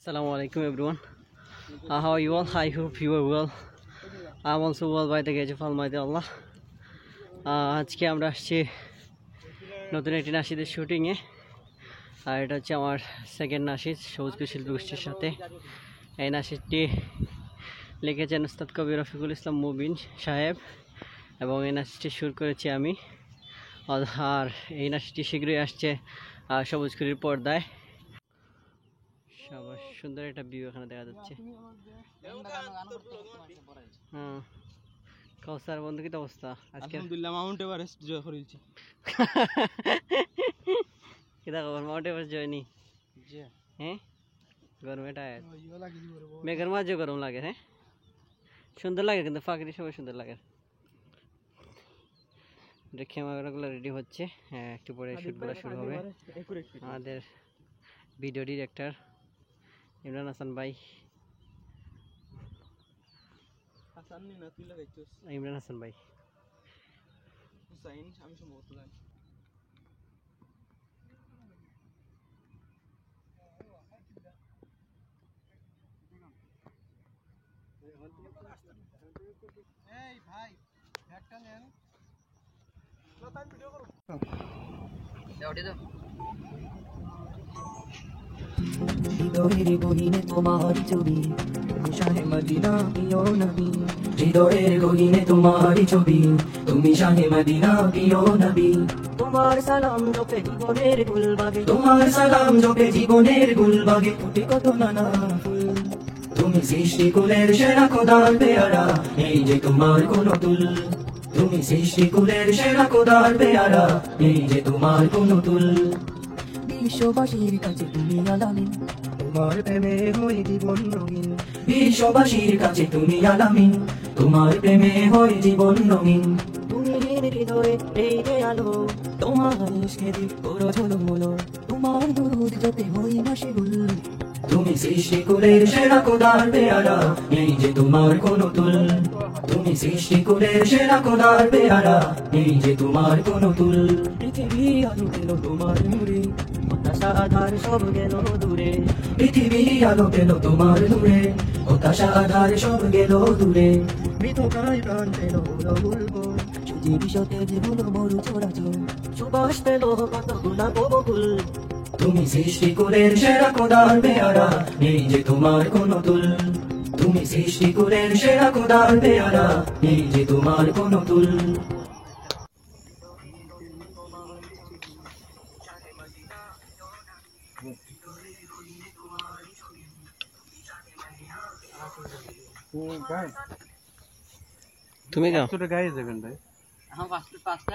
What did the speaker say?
Assalamu alaikum everyone. How are you all? I hope you are well. I'm also well by the grace of Almighty Allah. আজকে আমরা আসছি নতুন একটি নাশিদের শুটিংয়ে। আর এটা হচ্ছে আমার সেকেন্ড নাশিদ সবুজপুর শিল্পী গোষ্ঠীর সাথে। এই নাশিদটি লিখেছেন উস্তাদ কবি রফিকুল ইসলাম মুবিন সাহেব এবং এই নাশিদটি সুর করেছি আমি। আর এই নাশিদটি শীঘ্রই আসছে সবুজপুরের পর্দায়। সবার সুন্দর একটা ভিউ এখানে দেখা যাচ্ছে। হ্যাঁ কৌসার বন্ধু কি অবস্থা? আজকে আলহামদুলিল্লাহ মাউন্ট এভারেস্ট জয় করেছি। কিতা খবর? মাউন্ট এভারেস্ট জয় নি? হ্যাঁ গরমে টায়ার, মেঘের মাঝে গরম লাগে। হ্যাঁ সুন্দর লাগে কিন্তু ফাঁকরি সবাই সুন্দর লাগে। ক্যামেরাগুলো রেডি হচ্ছে, হ্যাঁ একটু পরে শুটগুলো শুরু হবে। আমাদের ভিডিও ডিরেক্টর ইমরান হাসান ভাই, ইমরান হাসান ভাই আমি সম্ভবত জানি। এই ভাই ব্যাগটা নেন, লতান ভিডিও করো দাওটি দাও। হৃদয়ের গহীনে তোমার ছবি, তুমি শাহে মদিনা প্রিয় নবী। হৃদয়ের গহীনে তোমার ছবি, তুমি শাহে মদিনা প্রিয় নবী। তোমার সালাম জপে জীবনের গুলবাগে, তোমার সালাম জপে জীবনের গুলবাগে ফুটে কত নানা ফুল। তুমি সৃষ্টিকুলের সেরা খোদার পেয়ারা, এই যে তোমার কোন তুল। তুমি সৃষ্টিকুলের সেরা খোদার পেয়ারা, এই যে তোমার কোন তুল। বিশ্ববাসীর কাছে তুমি আলামিন, তোমার প্রেমে হই জীবন রঙিন। বিশ্ববাসীর কাছে তুমি আলামিন, তোমার প্রেমে হই জীবন রঙিন। তুমি হৃদয়ে এই যে আলো, তোমার ইশকে দিক করো ঝলমলো। তোমার দুরুদ যতে হই মাশগুল। তুমি সৃষ্টিকুলের সেরা খোদার পেয়ারা, এই যে তোমার কোন তুল। তুমি সৃষ্টিকুলের সেরা খোদার পেয়ারা, এই যে তোমার কোন তুল। পৃথিবী আলো পেল তোমার নূরে, হতাশা আধার সব গেল দূরে। পৃথিবী আলো পেল তোমার নূরে, হতাশা আধার সব গেল দূরে। মৃতকায় প্রাণ পেল হলো বলবো, সুজি বিষতে জীবন মরু চোরাচো। সুবাস পেল কত গুণা বকুল। তুমি সৃষ্টিকুলের সেরা খোদার পেয়ারা, এই যে তোমার কোন তুল। তুমি সৃষ্টিকুলের সেরা খোদার পেয়ারা, এই যে তোমার কোন তুল। তুমি গাও গায়ে যাবেন ভাই। হ্যাঁ পাঁচটা